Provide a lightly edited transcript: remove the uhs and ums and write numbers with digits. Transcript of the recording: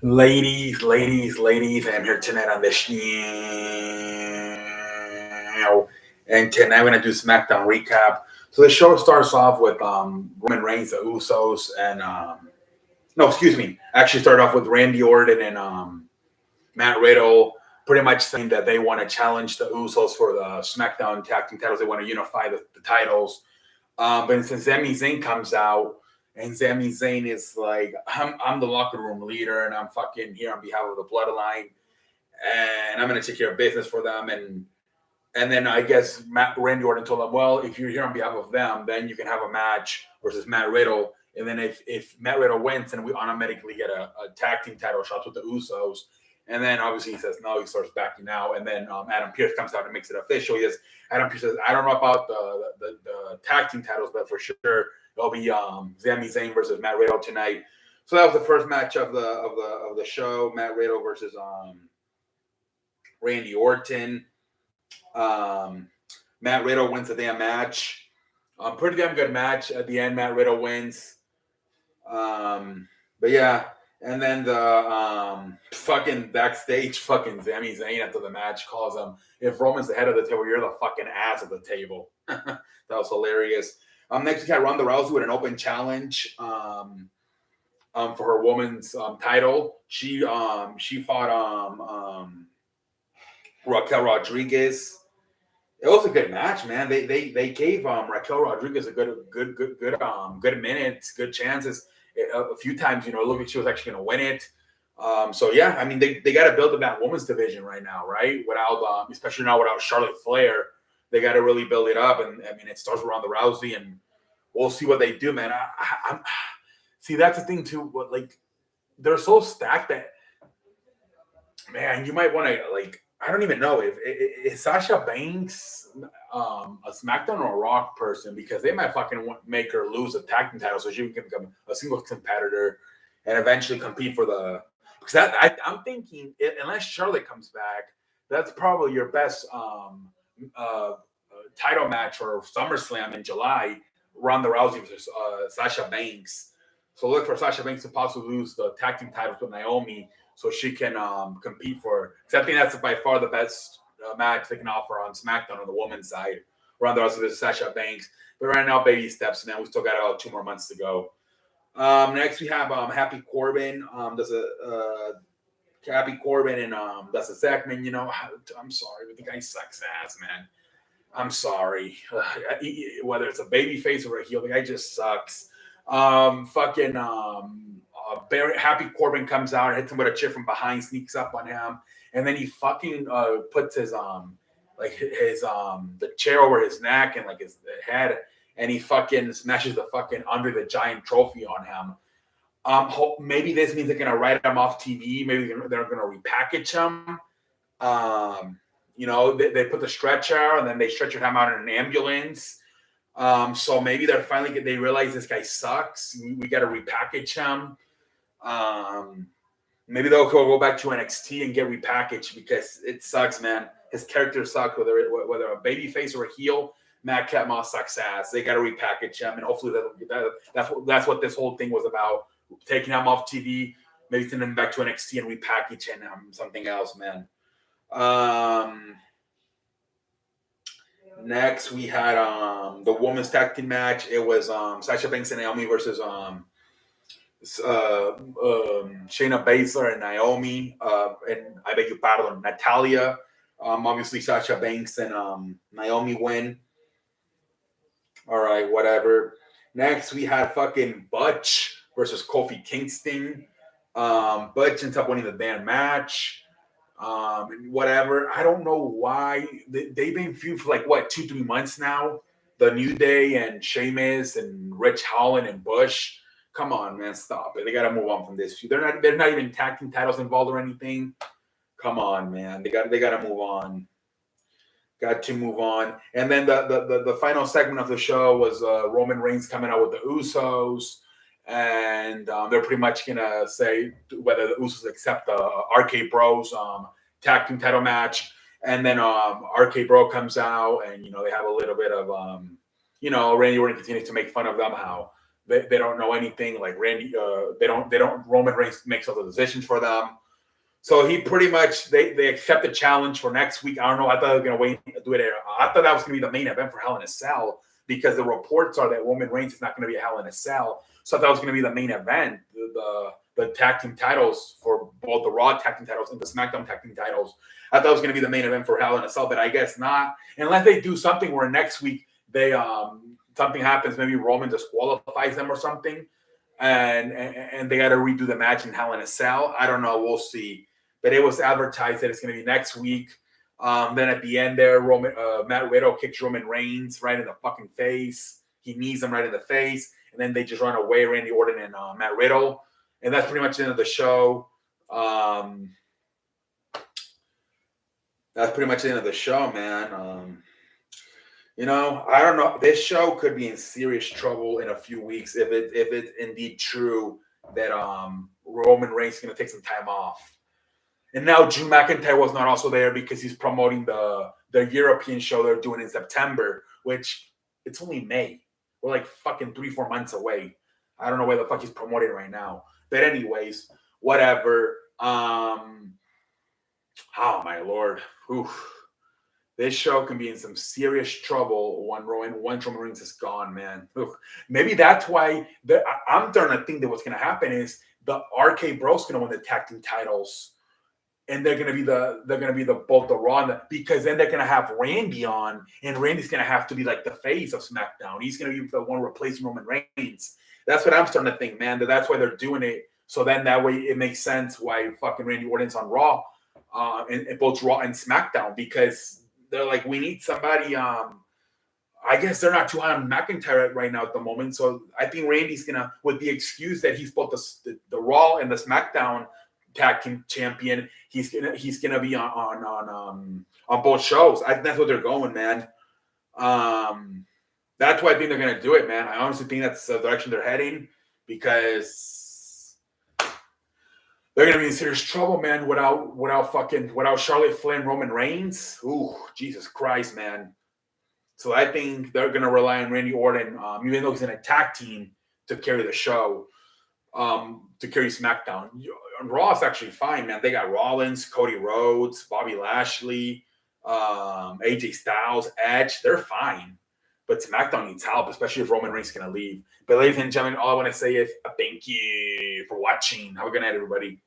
Ladies, I'm here tonight on the show. And tonight we're gonna do Smackdown recap. So the show starts off with Roman Reigns, the Usos, and no, excuse me. Actually started off with Randy Orton and Matt Riddle pretty much saying that they want to challenge the Usos for the SmackDown tag team titles. They want to unify the titles. But since Sami Zayn comes out, and Sami Zayn is like, I'm the locker room leader, and I'm fucking here on behalf of the Bloodline, and I'm gonna take care of business for them. And then I guess Randy Orton told him, well, if you're here on behalf of them, then you can have a match versus Matt Riddle. And then if Matt Riddle wins, then we automatically get a tag team title shot with the Usos. And then obviously he says no, he starts backing out. And then Adam Pearce comes out and makes it official. He says, Adam Pearce says, I don't know about the tag team titles, but for sure it'll be Sami Zayn versus Matt Riddle tonight. So that was the first match of the show. Matt Riddle versus Randy Orton. Matt Riddle wins the damn match. Pretty damn good match. At the end, Matt Riddle wins. But yeah, and then the fucking backstage, fucking Sami Zayn after the match calls him, if Roman's the head of the table, you're the fucking ass of the table. That was hilarious. Next we got Ronda Rousey with an open challenge for her woman's title. She fought Raquel Rodriguez. It was a good match, man. They gave Raquel Rodriguez a good minutes, good chances. A few times, it looked like she was actually going to win it. So yeah, I mean they got to build up that women's division right now, right? Without especially now without Charlotte Flair, they got to really build it up. And I mean it starts with Ronda Rousey, and we'll see what they do, man. I'm see that's the thing too. But like they're so stacked that man, you might want to like. I don't even know if is Sasha Banks a SmackDown or a Raw person because they might fucking make her lose a tag team title so she can become a single competitor and eventually compete for the. Because I'm thinking unless Charlotte comes back, that's probably your best title match for SummerSlam in July. Ronda Rousey versus Sasha Banks. So look for Sasha Banks to possibly lose the tag team titles with Naomi so she can compete for. Because I think that's by far the best match they can offer on SmackDown on the women's side. Ronda Rousey versus Sasha Banks. But right now, baby steps, man. We still got about 2 more months to go. Next, we have Happy Corbin. Does a Happy Corbin and that's a segment. I'm sorry, but the guy sucks ass, man. I'm sorry. Whether it's a baby face or a heel, the guy just sucks. Fucking Happy Corbin comes out, hits him with a chair from behind, sneaks up on him, and then he fucking puts his the chair over his neck and like his head, and he fucking smashes the fucking under the giant trophy on him. Maybe this means they're gonna write him off TV. Maybe they're gonna repackage him. They put the stretcher and then they stretcher him out in an ambulance. So maybe they realize this guy sucks. We got to repackage him. Maybe they'll go back to NXT and get repackaged because it sucks, man. His character sucks, whether a baby face or a heel. Matt Catmull sucks ass. They got to repackage him, and hopefully that's what this whole thing was about. Taking him off TV, maybe sending him back to NXT and repackaging him something else, man. Next we had the women's tag team match. It was Sasha Banks and Naomi versus Shayna Baszler and Naomi, and I beg your pardon, Natalia. Obviously Sasha Banks and Naomi win. All right, whatever. Next we had fucking Butch versus Kofi Kingston. Butch ends up winning the damn match. Whatever. I don't know why they've been feuding for like what 2-3 months now. The New Day and Sheamus and Rich Holland and Bush. Come on, man, stop it. They got to move on from this feud. They're not even tag team titles involved or anything. Come on, man. They got to move on. Got to move on. And then the final segment of the show was Roman Reigns coming out with the Usos. And they're pretty much going to say whether the Usos accept the RK Bros tag team title match. And then RK Bro comes out and, they have a little bit of, Randy Orton continues to make fun of them, how They don't know anything. Like Randy, they don't. Roman Reigns makes all the decisions for them. So he pretty much they accept the challenge for next week. I don't know. I thought they were gonna wait to do it. I thought that was gonna be the main event for Hell in a Cell because the reports are that Roman Reigns is not gonna be a Hell in a Cell. So I thought it was gonna be the main event, the tag team titles for both the Raw tag team titles and the SmackDown tag team titles. I thought it was gonna be the main event for Hell in a Cell, but I guess not. Unless they do something where next week they something happens, maybe Roman disqualifies them or something, and they got to redo the match in Hell in a Cell. I don't know. We'll see. But it was advertised that it's going to be next week. Then at the end there, Matt Riddle kicks Roman Reigns right in the fucking face. He knees him right in the face. And then they just run away, Randy Orton and Matt Riddle. And that's pretty much the end of the show. That's pretty much the end of the show, man. I don't know. This show could be in serious trouble in a few weeks if it's indeed true that Roman Reigns is going to take some time off. And now Drew McIntyre was not also there because he's promoting the European show they're doing in September, which it's only May. We're like fucking 3-4 months away. I don't know where the fuck he's promoting right now. But anyways, whatever. Oh my Lord. Oof. This show can be in some serious trouble once Roman Reigns is gone, man. Ugh. Maybe that's why I'm starting to think that what's going to happen is the RK Bros going to win the tag team titles, and they're going to be both the Raw because then they're going to have Randy on, and Randy's going to have to be like the face of SmackDown. He's going to be the one replacing Roman Reigns. That's what I'm starting to think, man. That's why they're doing it. So then that way it makes sense why fucking Randy Orton's on Raw, and both Raw and SmackDown because. They're like, we need somebody. I guess they're not too high on McIntyre right now at the moment. So I think Randy's gonna, with the excuse that he's both the Raw and the SmackDown tag team champion, he's gonna be on both shows. I think that's what they're going, man. That's why I think they're gonna do it, man. I honestly think that's the direction they're heading because. They're gonna be in serious trouble, man. Without Charlotte Flair and Roman Reigns. Ooh, Jesus Christ, man. So I think they're gonna rely on Randy Orton, even though he's in a tag team, to carry the show, to carry SmackDown. Raw is actually fine, man. They got Rollins, Cody Rhodes, Bobby Lashley, AJ Styles, Edge. They're fine. But SmackDown needs help, especially if Roman Reigns is gonna leave. But ladies and gentlemen, all I want to say is thank you for watching. Have a good night, everybody.